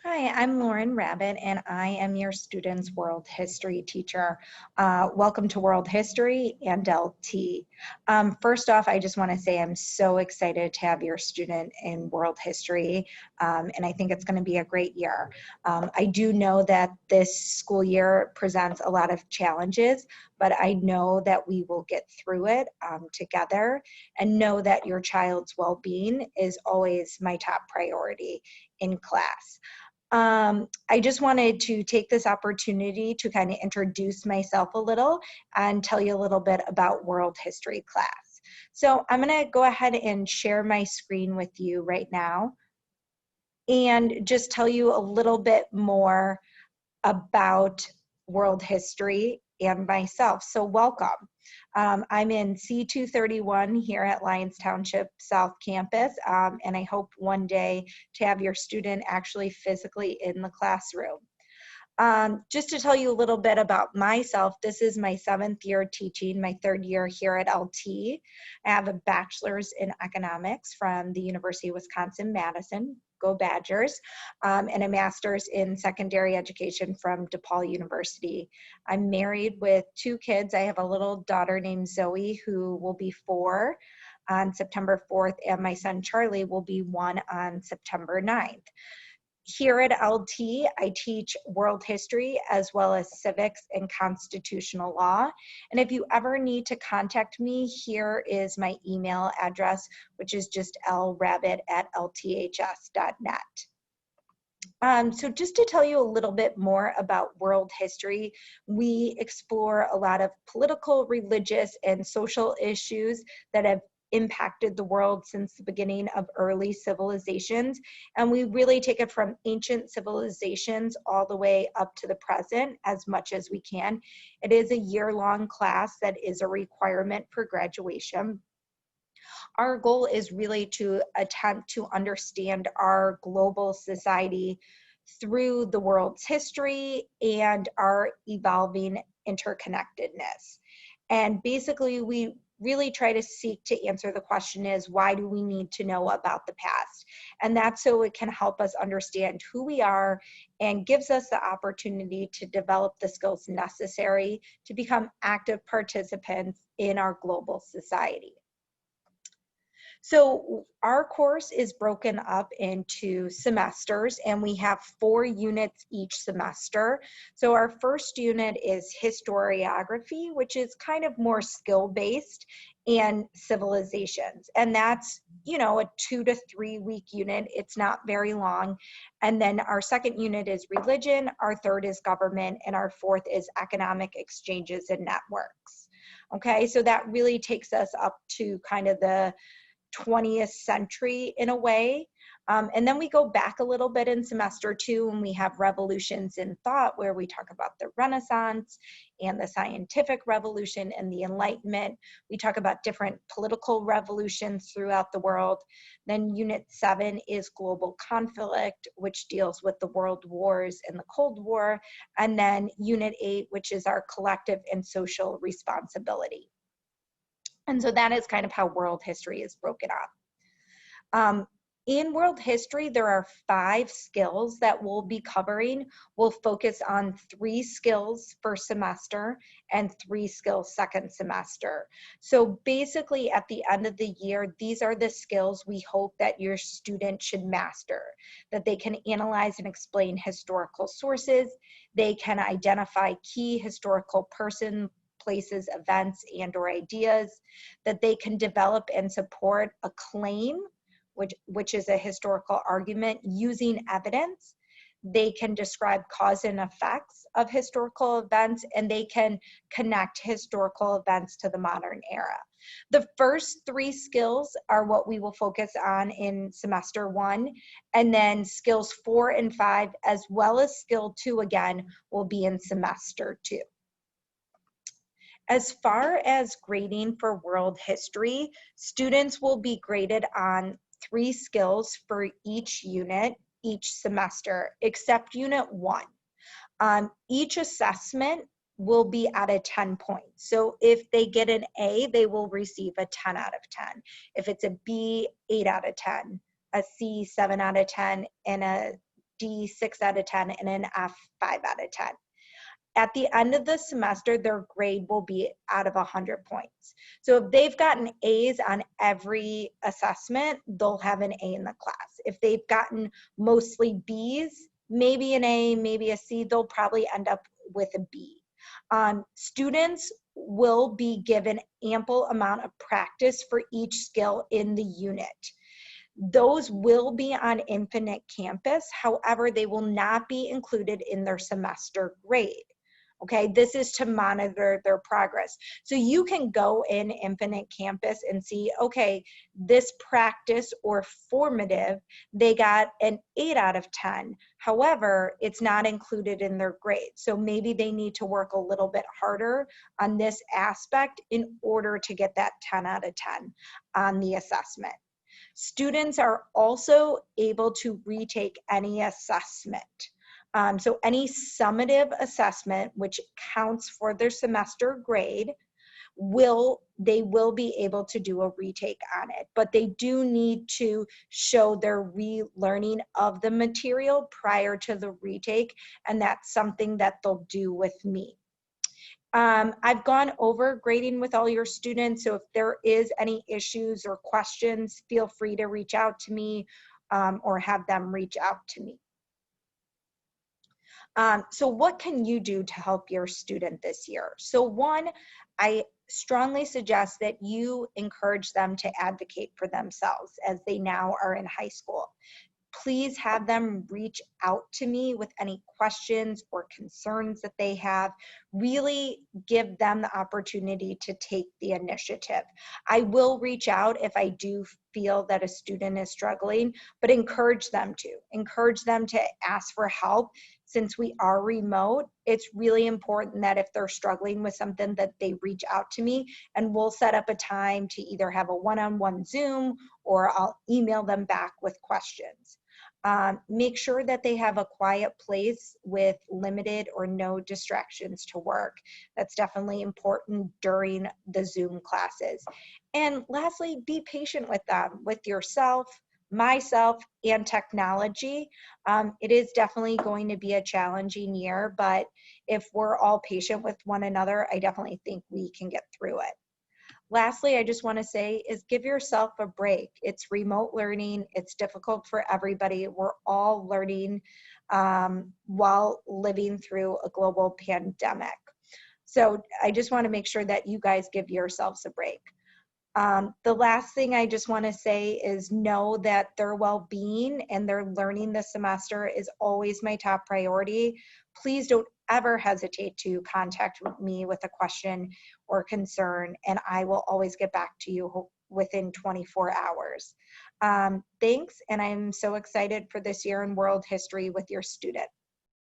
Hi, I'm Lauren Rabbitt, and I am your student's world history teacher. Welcome to World History and LT. First off, I just want to say I'm so excited to have your student in world history, and I think it's going to be a great year. I do know that this school year presents a lot of challenges, but I know that we will get through it together, and know that your child's well-being is always my top priority in class. I just wanted to take this opportunity to kind of introduce myself a little and tell you a little bit about world history class. So I'm going to go ahead and share my screen with you right now and just tell you a little bit more about world history and myself. So welcome. I'm in C231 here at Lyons Township South Campus, and I hope one day to have your student actually physically in the classroom. Just to tell you a little bit about myself, this is my 7th year teaching, my 3rd year here at LT. I have a bachelor's in economics from the University of Wisconsin-Madison, go Badgers, and a master's in secondary education from DePaul University. I'm married with 2 kids. I have a little daughter named Zoe who will be 4 on September 4th, and my son Charlie will be 1 on September 9th. Here at LT, I teach world history as well as civics and constitutional law. And if you ever need to contact me, here is my email address, which is just lrabbit@lths.net. So just to tell you a little bit more about world history, we explore a lot of political, religious, and social issues that have impacted the world since the beginning of early civilizations. And we really take it from ancient civilizations all the way up to the present as much as we can. It is a year-long class that is a requirement for graduation. Our goal is really to attempt to understand our global society through the world's history and our evolving interconnectedness. And basically, we really try to seek to answer the question is, why do we need to know about the past? And that's so it can help us understand who we are and gives us the opportunity to develop the skills necessary to become active participants in our global society. So our course is broken up into semesters, and we have 4 units each semester. So our first unit is historiography, which is kind of more skill-based, and civilizations. And that's, a 2 to 3 week unit. It's not very long. And then our second unit is religion, our third is government, and our fourth is economic exchanges and networks. Okay, so that really takes us up to kind of the 20th century in a way. And then we go back a little bit in semester 2 and we have revolutions in thought, where we talk about the Renaissance and the scientific revolution and the Enlightenment. We talk about different political revolutions throughout the world. Then unit 7 is global conflict, which deals with the world wars and the Cold War. And then unit 8, which is our collective and social responsibility. And so that is kind of how world history is broken up. In world history, there are 5 skills that we'll be covering. We'll focus on 3 skills first semester and 3 skills second semester. So basically at the end of the year, these are the skills we hope that your student should master, that they can analyze and explain historical sources, they can identify key historical persons, places, events, and or ideas, that they can develop and support a claim, which is a historical argument using evidence. They can describe cause and effects of historical events, and they can connect historical events to the modern era. The first 3 skills are what we will focus on in semester 1, and then skills 4 and 5, as well as skill 2 again, will be in semester 2. As far as grading for world history, students will be graded on 3 skills for each unit, each semester, except unit 1. Each assessment will be at a 10 points. So if they get an A, they will receive a 10 out of 10. If it's a B, 8 out of 10, a C, 7 out of 10, and a D 6 out of 10, and an F 5 out of 10. At the end of the semester, their grade will be out of 100 points. So if they've gotten A's on every assessment, they'll have an A in the class. If they've gotten mostly B's, maybe an A, maybe a C, they'll probably end up with a B. Students will be given ample amount of practice for each skill in the unit. Those will be on Infinite Campus. However, they will not be included in their semester grade. Okay, this is to monitor their progress. So you can go in Infinite Campus and see, okay, this practice or formative, they got an 8 out of 10. However, it's not included in their grade. So maybe they need to work a little bit harder on this aspect in order to get that 10 out of 10 on the assessment. Students are also able to retake any assessment. So any summative assessment, which counts for their semester grade, they will be able to do a retake on it, but they do need to show their relearning of the material prior to the retake, and that's something that they'll do with me. I've gone over grading with all your students, so if there is any issues or questions, feel free to reach out to me or have them reach out to me. So what can you do to help your student this year? So one, I strongly suggest that you encourage them to advocate for themselves as they now are in high school. Please have them reach out to me with any questions or concerns that they have. Really give them the opportunity to take the initiative. I will reach out if I do feel that a student is struggling, but encourage them to ask for help. Since we are remote, it's really important that if they're struggling with something that they reach out to me, and we'll set up a time to either have a one-on-one Zoom or I'll email them back with questions. Make sure that they have a quiet place with limited or no distractions to work. That's definitely important during the Zoom classes. And lastly, be patient with them, with yourself, myself, and technology. It is definitely going to be a challenging year, but if we're all patient with one another, I definitely think we can get through it. Lastly, I just want to say is give yourself a break. It's remote learning. It's difficult for everybody. We're all learning while living through a global pandemic. So I just want to make sure that you guys give yourselves a break. The last thing I just want to say is know that their well-being and their learning this semester is always my top priority. Please don't ever hesitate to contact me with a question or concern, and I will always get back to you within 24 hours. Thanks, and I'm so excited for this year in world history with your student.